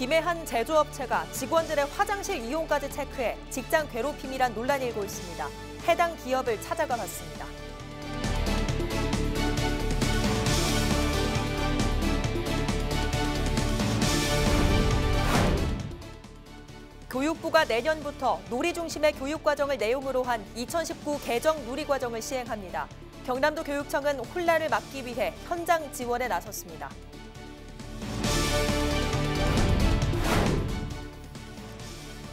김해 한 제조업체가 직원들의 화장실 이용까지 체크해 직장 괴롭힘이란 논란이 일고 있습니다. 해당 기업을 찾아가 봤습니다. 교육부가 내년부터 놀이 중심의 교육과정을 내용으로 한 2019 개정 놀이과정을 시행합니다. 경남도 교육청은 혼란을 막기 위해 현장 지원에 나섰습니다.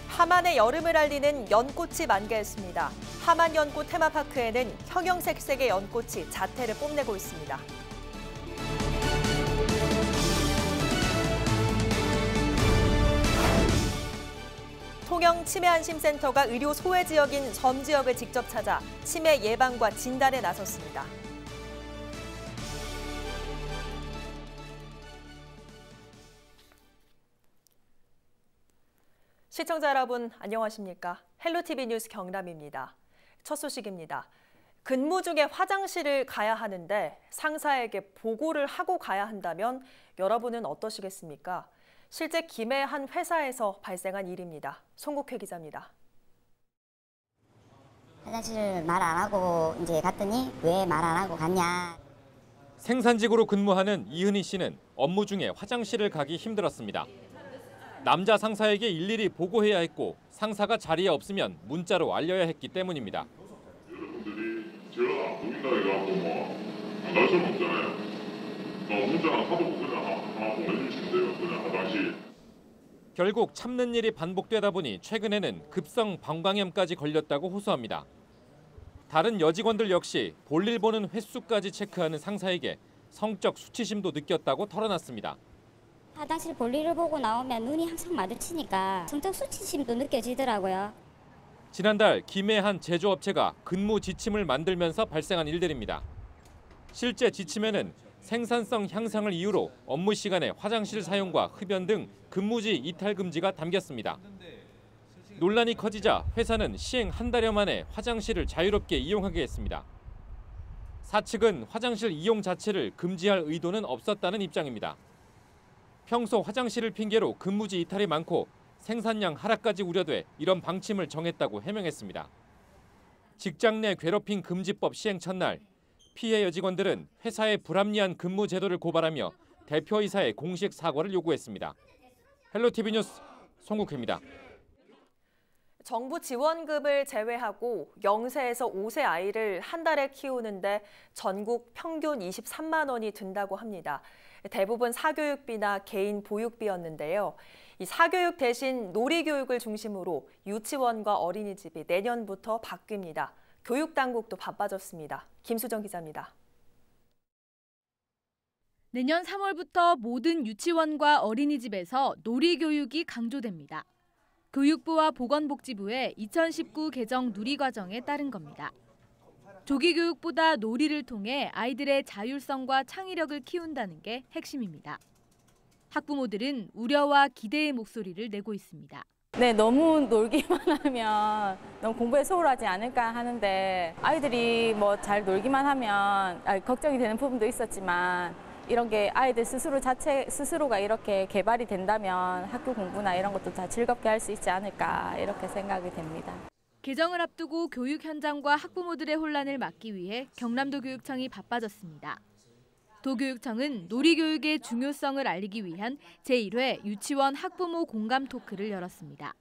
함안의 여름을 알리는 연꽃이 만개했습니다. 함안 연꽃 테마파크에는 형형색색의 연꽃이 자태를 뽐내고 있습니다. 통영 치매안심센터가 의료 소외 지역인 섬 지역을 직접 찾아 치매 예방과 진단에 나섰습니다. 시청자 여러분, 안녕하십니까? 헬로티비 뉴스 경남입니다. 첫 소식입니다. 근무 중에 화장실을 가야 하는데 상사에게 보고를 하고 가야 한다면 여러분은 어떠시겠습니까? 실제 김해 한 회사에서 발생한 일입니다. 송국회 기자입니다. 화장실 말 안 하고 이제 갔더니 왜 말 안 하고 갔냐. 생산직으로 근무하는 이은희 씨는 업무 중에 화장실을 가기 힘들었습니다. 남자 상사에게 일일이 보고해야 했고 상사가 자리에 없으면 문자로 알려야 했기 때문입니다. 여러분들이 제가 안 보인다 해갖고 날 수는 없잖아요. 문자나 카톡 그냥 하나 보내주시면 돼요. 그냥 화장실. 결국 참는 일이 반복되다 보니 최근에는 급성 방광염까지 걸렸다고 호소합니다. 다른 여직원들 역시 볼일 보는 횟수까지 체크하는 상사에게 성적 수치심도 느꼈다고 털어놨습니다. 화장실 볼일을 보고 나오면 눈이 항상 마주치니까 성적 수치심도 느껴지더라고요. 지난달 김해 한 제조업체가 근무 지침을 만들면서 발생한 일들입니다. 실제 지침에는 생산성 향상을 이유로 업무 시간에 화장실 사용과 흡연 등 근무지 이탈 금지가 담겼습니다. 논란이 커지자 회사는 시행 한 달여 만에 화장실을 자유롭게 이용하게 했습니다. 사측은 화장실 이용 자체를 금지할 의도는 없었다는 입장입니다. 평소 화장실을 핑계로 근무지 이탈이 많고 생산량 하락까지 우려돼 이런 방침을 정했다고 해명했습니다. 직장 내 괴롭힘 금지법 시행 첫날, 피해 여직원들은 회사의 불합리한 근무 제도를 고발하며 대표이사의 공식 사과를 요구했습니다. 헬로티비 뉴스 송국회입니다. 정부 지원금을 제외하고 0세에서 5세 아이를 한 달에 키우는데 전국 평균 23만 원이 든다고 합니다. 대부분 사교육비나 개인 보육비였는데요. 이 사교육 대신 놀이교육을 중심으로 유치원과 어린이집이 내년부터 바뀝니다. 교육당국도 바빠졌습니다. 김수정 기자입니다. 내년 3월부터 모든 유치원과 어린이집에서 놀이교육이 강조됩니다. 교육부와 보건복지부의 2019 개정 누리과정에 따른 겁니다. 조기교육보다 놀이를 통해 아이들의 자율성과 창의력을 키운다는 게 핵심입니다. 학부모들은 우려와 기대의 목소리를 내고 있습니다. 네, 너무 놀기만 하면 너무 공부에 소홀하지 않을까 하는데 아이들이 뭐 잘 놀기만 하면 걱정이 되는 부분도 있었지만 이런 게 아이들 스스로가 이렇게 개발이 된다면 학교 공부나 이런 것도 다 즐겁게 할 수 있지 않을까 이렇게 생각이 됩니다. 개정을 앞두고 교육 현장과 학부모들의 혼란을 막기 위해 경남도 교육청이 바빠졌습니다. 도교육청은 놀이교육의 중요성을 알리기 위한 제1회 유치원 학부모 공감 토크를 열었습니다.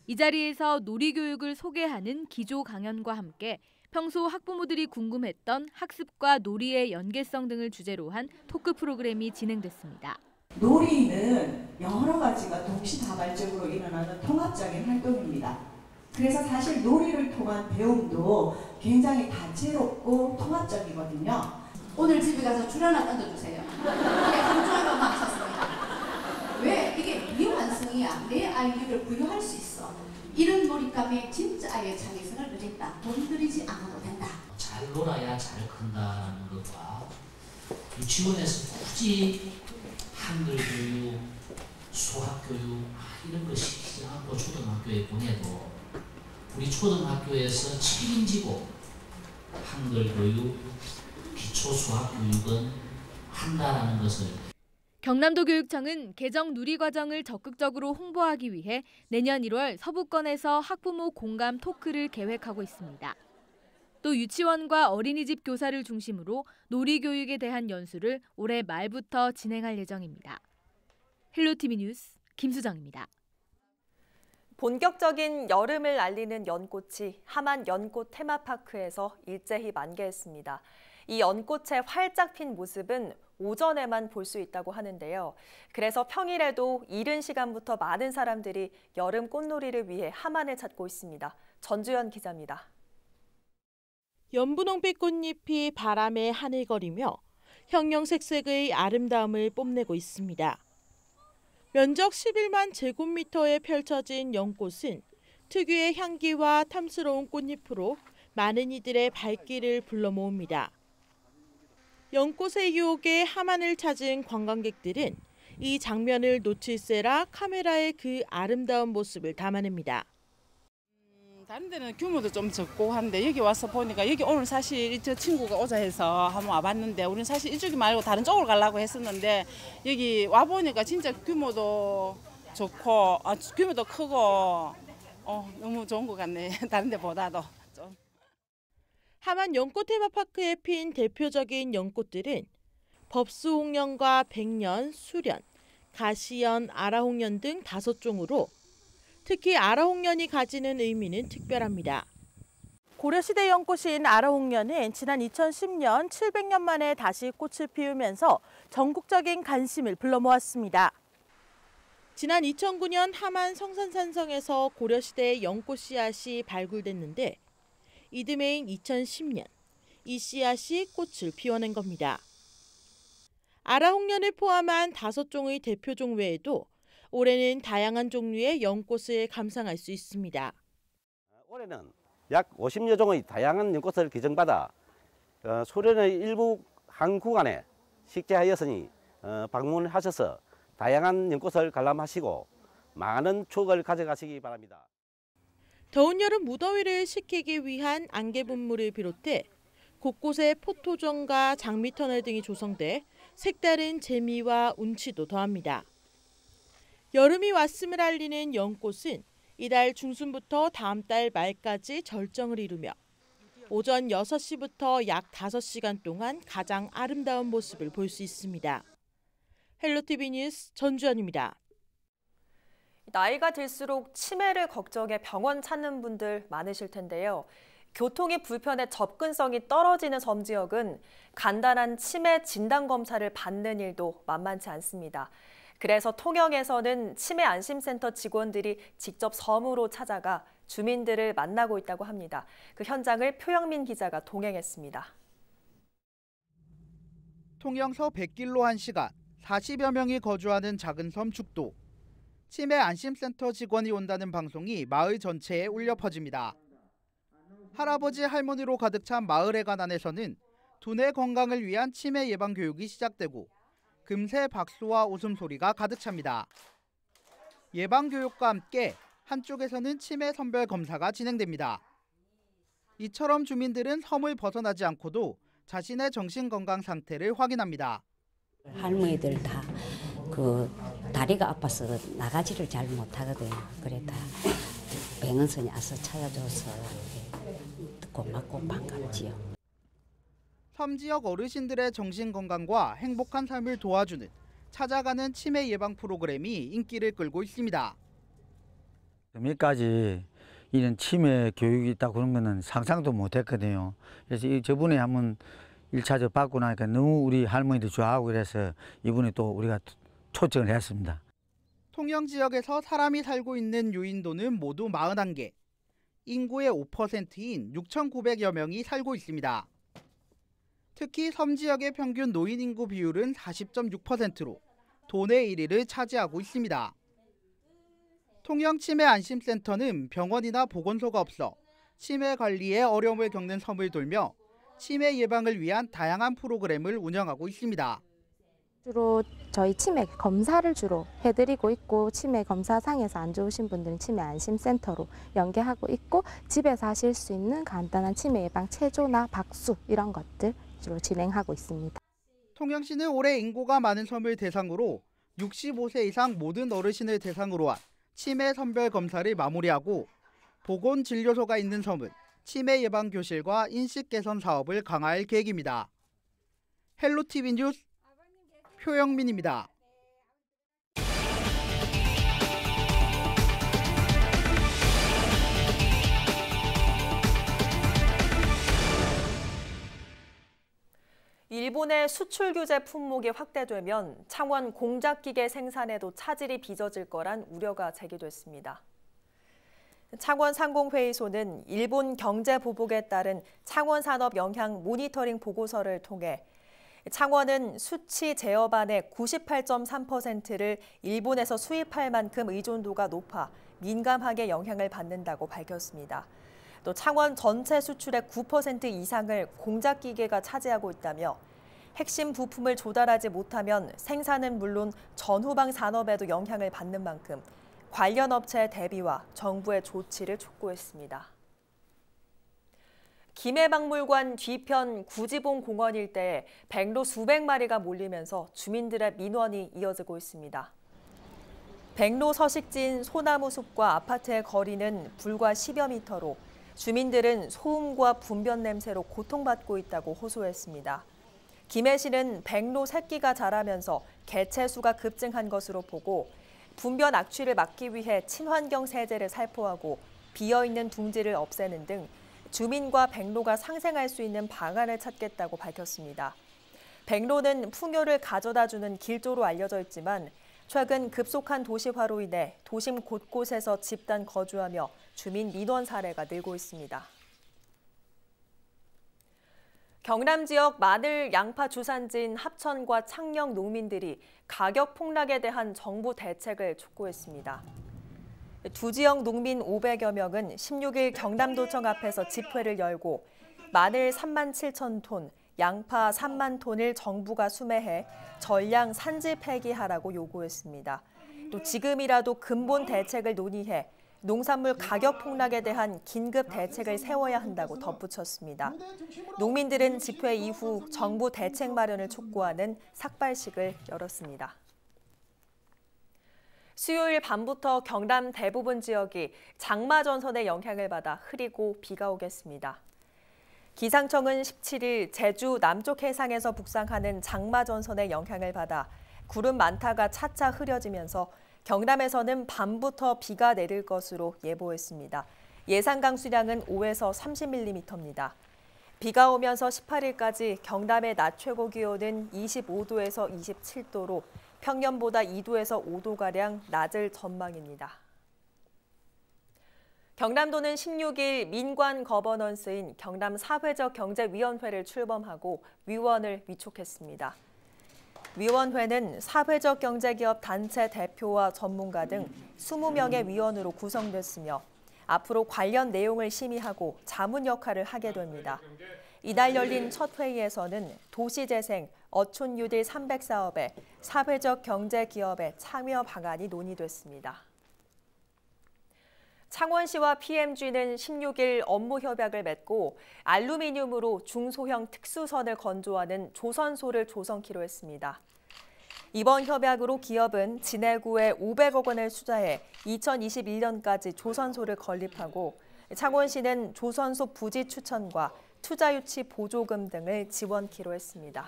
이 자리에서 놀이교육을 소개하는 기조 강연과 함께 평소 학부모들이 궁금했던 학습과 놀이의 연계성 등을 주제로 한 토크 프로그램이 진행됐습니다. 놀이는 여러 가지가 동시다발적으로 일어나는 통합적인 활동입니다. 그래서 사실 놀이를 통한 배움도 굉장히 다채롭고 통합적이거든요. 오늘 집에 가서 줄 하나 던져주세요. 한 줄만 맞췄습니다. 왜? 이게 미완성이야. 내 아이를 부여할 수 있어. 이런 몰입감에 진짜 아이의 창의성을 누린다. 돈 들이지 않아도 된다. 잘 놀아야 잘 큰다는 것과 유치원에서 굳이 한글 교육, 수학 교육 이런 거 시키지 않고 초등학교에 보내도 우리 초등학교에서 책임지고 한글 교육, 기초 수학 교육은 한다라는 것을. 경남도 교육청은 개정 누리과정을 적극적으로 홍보하기 위해 내년 1월 서부권에서 학부모 공감 토크를 계획하고 있습니다. 또 유치원과 어린이집 교사를 중심으로 놀이교육에 대한 연수를 올해 말부터 진행할 예정입니다. 헬로티비 뉴스 김수정입니다. 본격적인 여름을 알리는 연꽃이 함안 연꽃 테마파크에서 일제히 만개했습니다. 이 연꽃의 활짝 핀 모습은 오전에만 볼 수 있다고 하는데요. 그래서 평일에도 이른 시간부터 많은 사람들이 여름 꽃놀이를 위해 함안을 찾고 있습니다. 전주현 기자입니다. 연분홍빛 꽃잎이 바람에 하늘거리며 형형색색의 아름다움을 뽐내고 있습니다. 면적 11만 제곱미터에 펼쳐진 연꽃은 특유의 향기와 탐스러운 꽃잎으로 많은 이들의 발길을 불러 모읍니다. 연꽃의 유혹에 함안을 찾은 관광객들은 이 장면을 놓칠세라 카메라에 그 아름다운 모습을 담아냅니다. 다른 데는 규모도 좀 적고 한데 여기 와서 보니까 여기 오늘 사실 저 친구가 오자 해서 한번 와봤는데 우리는 사실 이쪽이 말고 다른 쪽으로 가려고 했었는데 여기 와보니까 진짜 규모도 좋고 규모도 크고 너무 좋은 것 같네. 다른 데보다도 좀. 함안 연꽃 테마파크에 핀 대표적인 연꽃들은 법수홍련과 백년, 수련, 가시연, 아라홍련 등 5종으로 특히 아라홍련이 가지는 의미는 특별합니다. 고려시대 연꽃인 아라홍련은 지난 2010년 700년 만에 다시 꽃을 피우면서 전국적인 관심을 불러 모았습니다. 지난 2009년 함안 성산산성에서 고려시대의 연꽃 씨앗이 발굴됐는데 이듬해인 2010년 이 씨앗이 꽃을 피워낸 겁니다. 아라홍련을 포함한 5종의 대표종 외에도 올해는 다양한 종류의 연꽃을 감상할 수 있습니다. 올해는 약 50여 종의 다양한 연꽃을 기증받아 소련의 일부 한 구간에 식재하였으니 방문하셔서 다양한 연꽃을 관람하시고 많은 추억을 가져가시기 바랍니다. 더운 여름 무더위를 식히기 위한 안개 분무를 비롯해 곳곳에 포토존과 장미터널 등이 조성돼 색다른 재미와 운치도 더합니다. 여름이 왔음을 알리는 연꽃은 이달 중순부터 다음 달 말까지 절정을 이루며 오전 6시부터 약 5시간 동안 가장 아름다운 모습을 볼 수 있습니다. 헬로티비 뉴스 전주현입니다. 나이가 들수록 치매를 걱정해 병원 찾는 분들 많으실 텐데요. 교통이 불편해 접근성이 떨어지는 섬 지역은 간단한 치매 진단검사를 받는 일도 만만치 않습니다. 그래서 통영에서는 치매 안심센터 직원들이 직접 섬으로 찾아가 주민들을 만나고 있다고 합니다. 그 현장을 표영민 기자가 동행했습니다. 통영서 100길로 1시간, 40여 명이 거주하는 작은 섬 죽도. 치매 안심센터 직원이 온다는 방송이 마을 전체에 울려 퍼집니다. 할아버지 할머니로 가득 찬 마을에 관한에서는 두뇌 건강을 위한 치매 예방 교육이 시작되고 금세 박수와 웃음소리가 가득 찹니다. 예방 교육과 함께 한쪽에서는 치매 선별 검사가 진행됩니다. 이처럼 주민들은 섬을 벗어나지 않고도 자신의 정신 건강 상태를 확인합니다. 할머니들 다 다리가 아파서 나가지를 잘 못하거든. 그래 다 병원선이 와서 찾아줘서 고맙고 반갑지요. 섬 지역 어르신들의 정신 건강과 행복한 삶을 도와주는 찾아가는 치매 예방 프로그램이 인기를 끌고 있습니다. 여기까지 이런 치매 교육이 있다고 그런 거는 상상도 못했거든요. 그래서 저번에 한번 1차적 받고 나니까 너무 우리 할머니도 좋아하고 그래서 이번에 또 우리가 초청을 했습니다. 통영 지역에서 사람이 살고 있는 유인도는 모두 41개. 인구의 5%인 6,900여 명이 살고 있습니다. 특히 섬 지역의 평균 노인 인구 비율은 40.6%로 도내 1위를 차지하고 있습니다. 통영 치매 안심센터는 병원이나 보건소가 없어 치매 관리에 어려움을 겪는 섬을 돌며 치매 예방을 위한 다양한 프로그램을 운영하고 있습니다. 주로 저희 치매 검사를 주로 해드리고 있고 치매 검사상에서 안 좋으신 분들은 치매 안심센터로 연계하고 있고 집에서 하실 수 있는 간단한 치매 예방 체조나 박수 이런 것들 주로 진행하고 있습니다. 통영시는 올해 인구가 많은 섬을 대상으로 65세 이상 모든 어르신을 대상으로 한 치매 선별 검사를 마무리하고 보건진료소가 있는 섬은 치매 예방 교실과 인식 개선 사업을 강화할 계획입니다. 헬로티비 뉴스 표영민입니다. 일본의 수출 규제 품목이 확대되면 창원 공작기계 생산에도 차질이 빚어질 거란 우려가 제기됐습니다. 창원 상공회의소는 일본 경제보복에 따른 창원 산업 영향 모니터링 보고서를 통해 창원은 수치 제어반의 98.3%를 일본에서 수입할 만큼 의존도가 높아 민감하게 영향을 받는다고 밝혔습니다. 또 창원 전체 수출의 9% 이상을 공작기계가 차지하고 있다며 핵심 부품을 조달하지 못하면 생산은 물론 전후방 산업에도 영향을 받는 만큼 관련 업체의 대비와 정부의 조치를 촉구했습니다. 김해박물관 뒤편 구지봉 공원 일대에 백로 수백 마리가 몰리면서 주민들의 민원이 이어지고 있습니다. 백로 서식지인 소나무 숲과 아파트의 거리는 불과 10여 미터로 주민들은 소음과 분변 냄새로 고통받고 있다고 호소했습니다. 김해시는 백로 새끼가 자라면서 개체 수가 급증한 것으로 보고 분변 악취를 막기 위해 친환경 세제를 살포하고 비어있는 둥지를 없애는 등 주민과 백로가 상생할 수 있는 방안을 찾겠다고 밝혔습니다. 백로는 풍요를 가져다주는 길조로 알려져 있지만 최근 급속한 도시화로 인해 도심 곳곳에서 집단 거주하며 주민 민원 사례가 늘고 있습니다. 경남 지역 마늘, 양파 주산지인 합천과 창녕 농민들이 가격 폭락에 대한 정부 대책을 촉구했습니다. 두 지역 농민 500여 명은 16일 경남도청 앞에서 집회를 열고 마늘 3만 7천 톤, 양파 3만 톤을 정부가 수매해 전량 산지 폐기하라고 요구했습니다. 또 지금이라도 근본 대책을 논의해 농산물 가격 폭락에 대한 긴급 대책을 세워야 한다고 덧붙였습니다. 농민들은 집회 이후 정부 대책 마련을 촉구하는 삭발식을 열었습니다. 수요일 밤부터 경남 대부분 지역이 장마 전선의 영향을 받아 흐리고 비가 오겠습니다. 기상청은 17일 제주 남쪽 해상에서 북상하는 장마 전선의 영향을 받아 구름 많다가 차차 흐려지면서 경남에서는 밤부터 비가 내릴 것으로 예보했습니다. 예상 강수량은 5에서 30mm입니다. 비가 오면서 18일까지 경남의 낮 최고 기온은 25도에서 27도로 평년보다 2도에서 5도가량 낮을 전망입니다. 경남도는 16일 민관 거버넌스인 경남 사회적 경제위원회를 출범하고 위원을 위촉했습니다. 위원회는 사회적 경제기업 단체 대표와 전문가 등 20명의 위원으로 구성됐으며 앞으로 관련 내용을 심의하고 자문 역할을 하게 됩니다. 이날 열린 첫 회의에서는 도시재생, 어촌뉴딜 300사업에 사회적 경제기업의 참여 방안이 논의됐습니다. 창원시와 PMG는 16일 업무 협약을 맺고 알루미늄으로 중소형 특수선을 건조하는 조선소를 조성키로 했습니다. 이번 협약으로 기업은 진해구에 500억 원을 투자해 2021년까지 조선소를 건립하고 창원시는 조선소 부지 추천과 투자 유치 보조금 등을 지원키로 했습니다.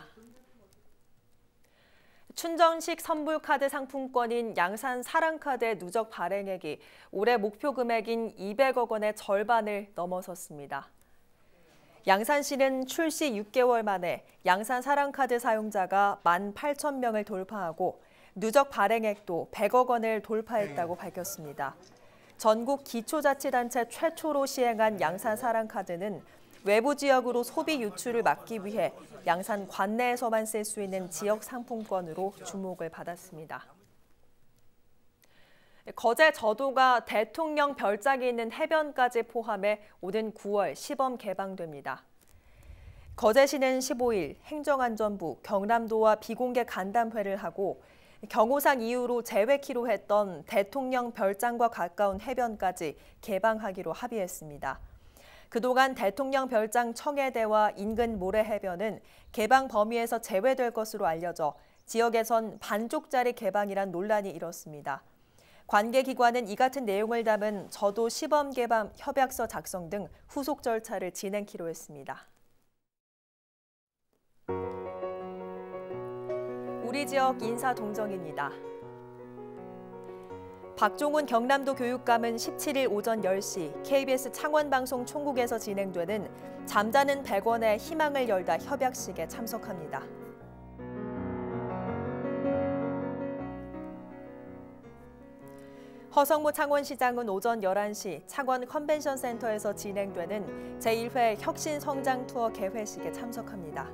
춘전식 선불카드 상품권인 양산 사랑카드의 누적 발행액이 올해 목표 금액인 200억 원의 절반을 넘어섰습니다. 양산시는 출시 6개월 만에 양산 사랑카드 사용자가 18,000명을 돌파하고 누적 발행액도 100억 원을 돌파했다고 밝혔습니다. 전국 기초자치단체 최초로 시행한 양산 사랑카드는 외부 지역으로 소비 유출을 막기 위해 양산 관내에서만 쓸 수 있는 지역 상품권으로 주목을 받았습니다. 거제 저도가 대통령 별장이 있는 해변까지 포함해 오는 9월 시범 개방됩니다. 거제시는 15일 행정안전부, 경남도와 비공개 간담회를 하고 경호상 이유로 재회키로 했던 대통령 별장과 가까운 해변까지 개방하기로 합의했습니다. 그동안 대통령 별장 청해대와 인근 모래해변은 개방 범위에서 제외될 것으로 알려져 지역에선 반쪽짜리 개방이란 논란이 일었습니다. 관계기관은 이 같은 내용을 담은 저도 시범 개방 협약서 작성 등 후속 절차를 진행키로 했습니다. 우리 지역 인사 동정입니다. 박종훈 경남도 교육감은 17일 오전 10시 KBS 창원방송 총국에서 진행되는 잠자는 100원의 희망을 열다 협약식에 참석합니다. 허성무 창원시장은 오전 11시 창원 컨벤션센터에서 진행되는 제1회 혁신성장 투어 개회식에 참석합니다.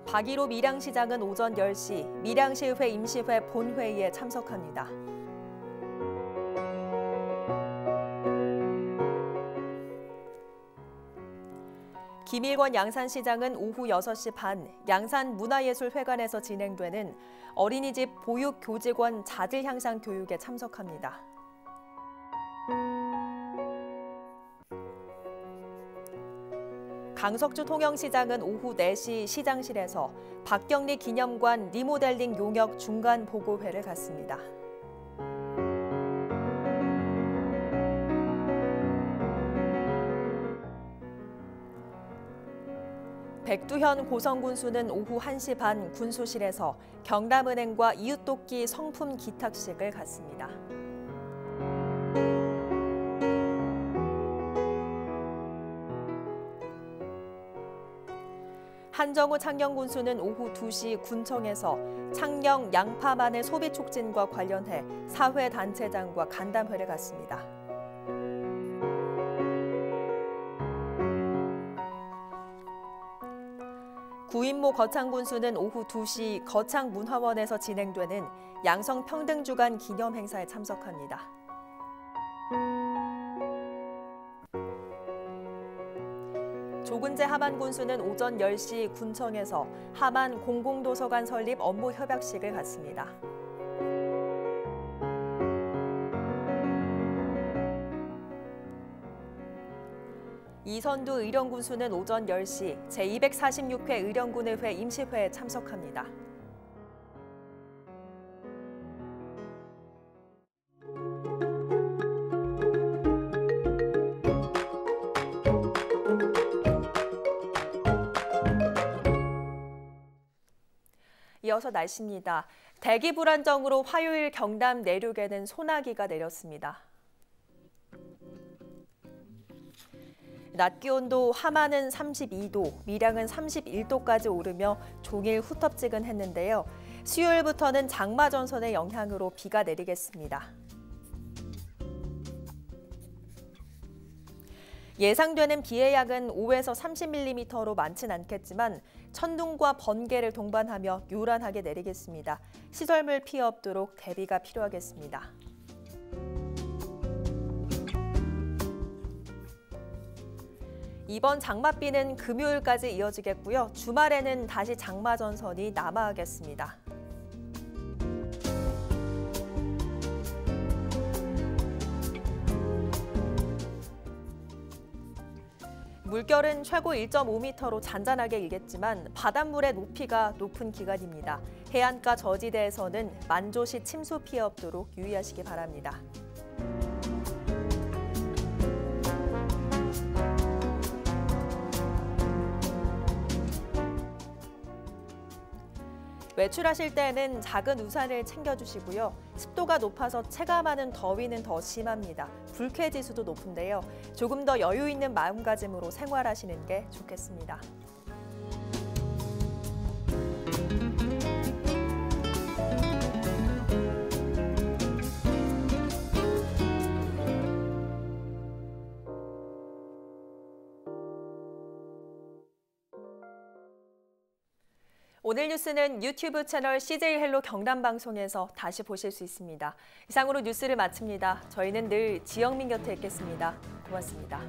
박일호 밀양시장은 오전 10시 밀양시의회 임시회 본회의에 참석합니다. 김일권 양산시장은 오후 6시 반 양산문화예술회관에서 진행되는 어린이집 보육교직원 자질 향상 교육에 참석합니다. 강석주 통영시장은 오후 4시 시장실에서 박경리 기념관 리모델링 용역 중간 보고회를 갖습니다. 백두현 고성군수는 오후 1시 반 군수실에서 경남은행과 이웃돕기 성품 기탁식을 갖습니다. 한정우 창녕군수는 오후 2시 군청에서 창녕 양파 마늘 소비 촉진과 관련해 사회단체장과 간담회를 갖습니다. 구인모 거창군수는 오후 2시 거창문화원에서 진행되는 양성평등주간 기념행사에 참석합니다. 조근재 하만군수는 오전 10시 군청에서 하만 공공도서관 설립 업무 협약식을 갖습니다. 이선두 의령군수는 오전 10시 제246회 의령군의회 임시회에 참석합니다. 이어서 날씨입니다. 대기 불안정으로 화요일 경남 내륙에는 소나기가 내렸습니다. 낮 기온도 하만은 32도, 밀양은 31도까지 오르며 종일 후텁지근했는데요. 수요일부터는 장마 전선의 영향으로 비가 내리겠습니다. 예상되는 비의 양은 5에서 30mm로 많진 않겠지만 천둥과 번개를 동반하며 요란하게 내리겠습니다. 시설물 피해 없도록 대비가 필요하겠습니다. 이번 장맛비는 금요일까지 이어지겠고요. 주말에는 다시 장마 전선이 남하하겠습니다. 물결은 최고 1.5m로 잔잔하게 일겠지만 바닷물의 높이가 높은 기간입니다. 해안가 저지대에서는 만조시 침수 피해 없도록 유의하시기 바랍니다. 외출하실 때는 작은 우산을 챙겨주시고요. 습도가 높아서 체감하는 더위는 더 심합니다. 불쾌지수도 높은데요. 조금 더 여유 있는 마음가짐으로 생활하시는 게 좋겠습니다. 오늘 뉴스는 유튜브 채널 CJ 헬로 경남 방송에서 다시 보실 수 있습니다. 이상으로 뉴스를 마칩니다. 저희는 늘 지영민 곁에 있겠습니다. 고맙습니다.